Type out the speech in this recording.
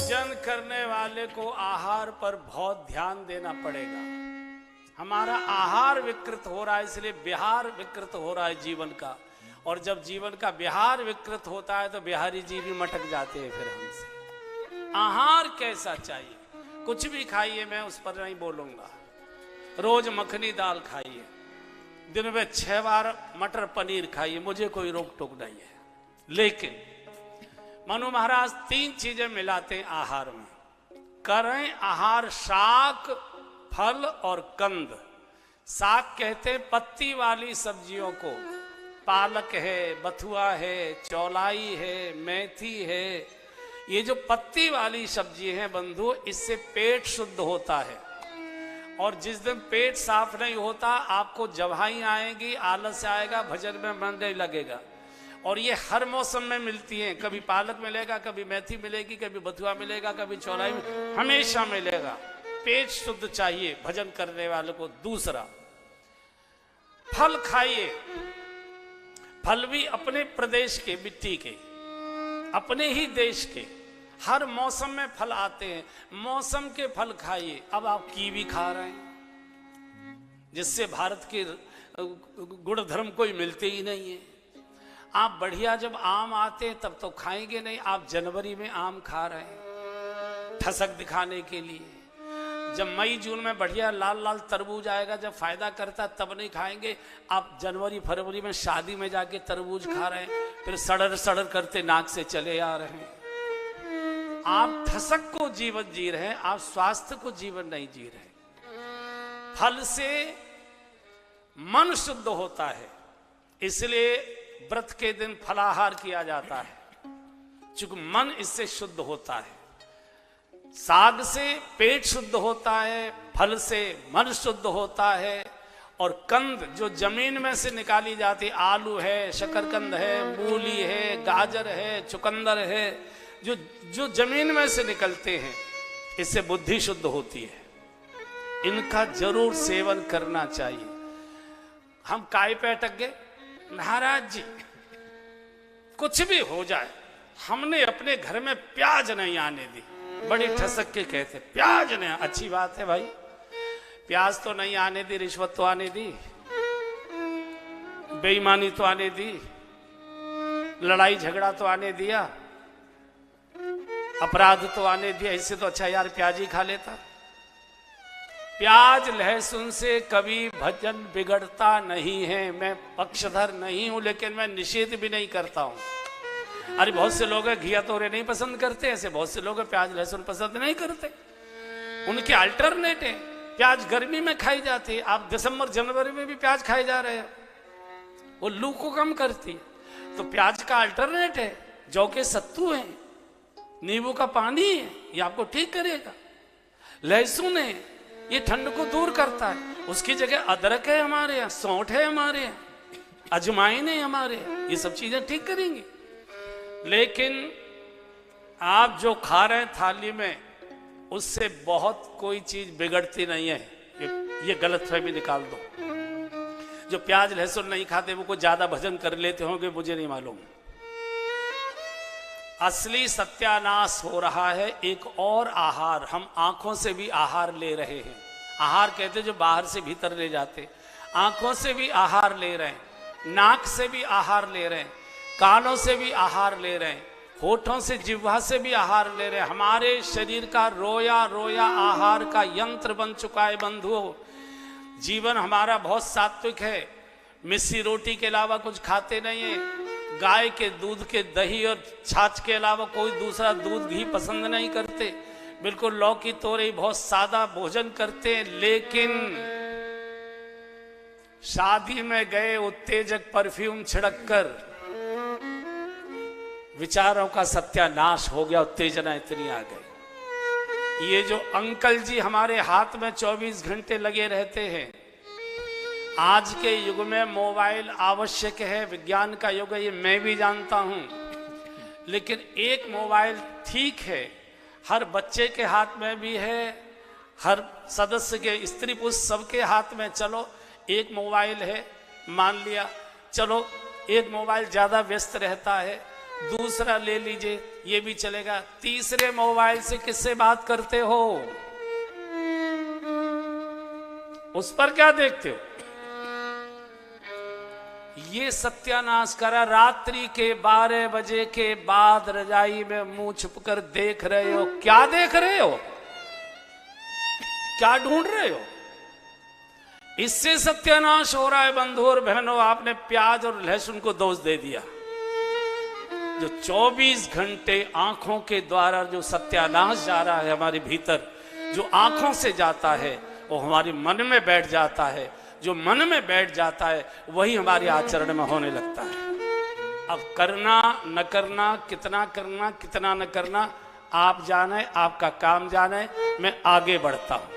भजन करने वाले को आहार पर बहुत ध्यान देना पड़ेगा। हमारा आहार विकृत हो रहा है, इसलिए विहार विकृत हो रहा है जीवन का। और जब जीवन का विहार विकृत होता है तो बिहारी जी भी मटक जाते हैं फिर हमसे। आहार कैसा चाहिए? कुछ भी खाइए, मैं उस पर नहीं बोलूंगा। रोज मखनी दाल खाइए, दिन में 6 बार मटर पनीर खाइए, मुझे कोई रोक टोक नहीं है। लेकिन मनु महाराज 3 चीजें मिलाते हैं आहार में। करें आहार शाक, फल और कंद। शाक कहते हैं पत्ती वाली सब्जियों को। पालक है, बथुआ है, चौलाई है, मेथी है। ये जो पत्ती वाली सब्जी है बंधु, इससे पेट शुद्ध होता है। और जिस दिन पेट साफ नहीं होता, आपको जवाई आएगी, आलस आएगा, भजन में मन नहीं लगेगा। और ये हर मौसम में मिलती हैं। कभी पालक मिलेगा, कभी मेथी मिलेगी, कभी बथुआ मिलेगा, कभी चौलाई, हमेशा मिलेगा। पेट शुद्ध चाहिए भजन करने वाले को। दूसरा, फल खाइए। फल भी अपने प्रदेश के, मिट्टी के, अपने ही देश के। हर मौसम में फल आते हैं, मौसम के फल खाइए। अब आप कीवी खा रहे हैं, जिससे भारत के गुणधर्म कोई मिलते ही नहीं है। आप बढ़िया जब आम आते हैं तब तो खाएंगे नहीं, आप जनवरी में आम खा रहे हैं ठसक दिखाने के लिए। जब मई जून में बढ़िया लाल लाल तरबूज आएगा, जब फायदा करता तब नहीं खाएंगे। आप जनवरी फरवरी में शादी में जाके तरबूज खा रहे हैं, फिर सड़र सड़र करते नाक से चले आ रहे हैं। आप ठसक को जीवन जी रहे हैं, आप स्वास्थ्य को जीवन नहीं जी रहे। फल से मन शुद्ध होता है, इसलिए व्रत के दिन फलाहार किया जाता है, चूंकि मन इससे शुद्ध होता है। साग से पेट शुद्ध होता है, फल से मन शुद्ध होता है। और कंद जो जमीन में से निकाली जाती, आलू है, शकरकंद है, मूली है, गाजर है, चुकंदर है, जो जमीन में से निकलते हैं, इससे बुद्धि शुद्ध होती है। इनका जरूर सेवन करना चाहिए। हम काय पे अटक गए? महाराज जी, कुछ भी हो जाए, हमने अपने घर में प्याज नहीं आने दी। बड़ी ठसक के कहते, प्याज नहीं। अच्छी बात है भाई, प्याज तो नहीं आने दी, रिश्वत तो आने दी, बेईमानी तो आने दी, लड़ाई झगड़ा तो आने दिया, अपराध तो आने दिया। इससे तो अच्छा यार प्याज ही खा लेता। प्याज लहसुन से कभी भजन बिगड़ता नहीं है। मैं पक्षधर नहीं हूं, लेकिन मैं निषेध भी नहीं करता हूं। अरे बहुत से लोग घिया तोरे नहीं पसंद करते, ऐसे बहुत से लोग प्याज लहसुन पसंद नहीं करते। उनके अल्टरनेट है। प्याज गर्मी में खाई जाती है, आप दिसंबर जनवरी में भी प्याज खाए जा रहे हैं, वो लू को कम करती है। तो प्याज का अल्टरनेट है, जौ के सत्तू है, नींबू का पानी है, ये आपको ठीक करेगा। लहसुन है, ये ठंड को दूर करता है। उसकी जगह अदरक है हमारे यहाँ, सौंठ है हमारे यहाँ, अजवाइन है हमारे यहाँ, ये सब चीजें ठीक करेंगी। लेकिन आप जो खा रहे हैं थाली में, उससे बहुत कोई चीज बिगड़ती नहीं है। ये गलतफहमी निकाल दो। जो प्याज लहसुन नहीं खाते वो कोई ज्यादा भजन कर लेते होंगे, मुझे नहीं मालूम। असली सत्यानाश हो रहा है। एक और आहार, हम आंखों से भी आहार ले रहे हैं। आहार कहते जो बाहर से भीतर ले जाते, आंखों से भी आहार ले रहे हैं, नाक से भी आहार ले रहे हैं, कानों से भी आहार ले रहे हैं, होठों से, जिह्वा से भी आहार ले रहे हैं। हमारे शरीर का रोया रोया आहार का यंत्र बन चुका है बंधुओं। जीवन हमारा बहुत सात्विक है, मिस्सी रोटी के अलावा कुछ खाते नहीं है। गाय के दूध के दही और छाछ के अलावा कोई दूसरा दूध घी पसंद नहीं करते। बिल्कुल लौकी तोरई बहुत सादा भोजन करते हैं। लेकिन शादी में गए, उत्तेजक परफ्यूम छिड़ककर विचारों का सत्यानाश हो गया, उत्तेजना इतनी आ गई। ये जो अंकल जी हमारे हाथ में 24 घंटे लगे रहते हैं, आज के युग में मोबाइल आवश्यक है, विज्ञान का युग है, ये मैं भी जानता हूं। लेकिन एक मोबाइल ठीक है, हर बच्चे के हाथ में भी है, हर सदस्य के, स्त्री पुरुष सबके हाथ में। चलो एक मोबाइल है, मान लिया, चलो एक मोबाइल ज्यादा व्यस्त रहता है, दूसरा ले लीजिए, ये भी चलेगा। तीसरे मोबाइल से किससे बात करते हो, उस पर क्या देखते हो? ये सत्यानाश करा। रात्रि के 12 बजे के बाद रजाई में मुंह छुपकर देख रहे हो। क्या देख रहे हो, क्या ढूंढ रहे हो? इससे सत्यानाश हो रहा है बंधु और बहनों। आपने प्याज और लहसुन को दोष दे दिया। जो 24 घंटे आंखों के द्वारा जो सत्यानाश जा रहा है हमारे भीतर, जो आंखों से जाता है वो हमारे मन में बैठ जाता है। जो मन में बैठ जाता है वही हमारे आचरण में होने लगता है। अब करना न करना, कितना करना कितना न करना, आप जाने, आपका काम जाने। मैं आगे बढ़ता हूं।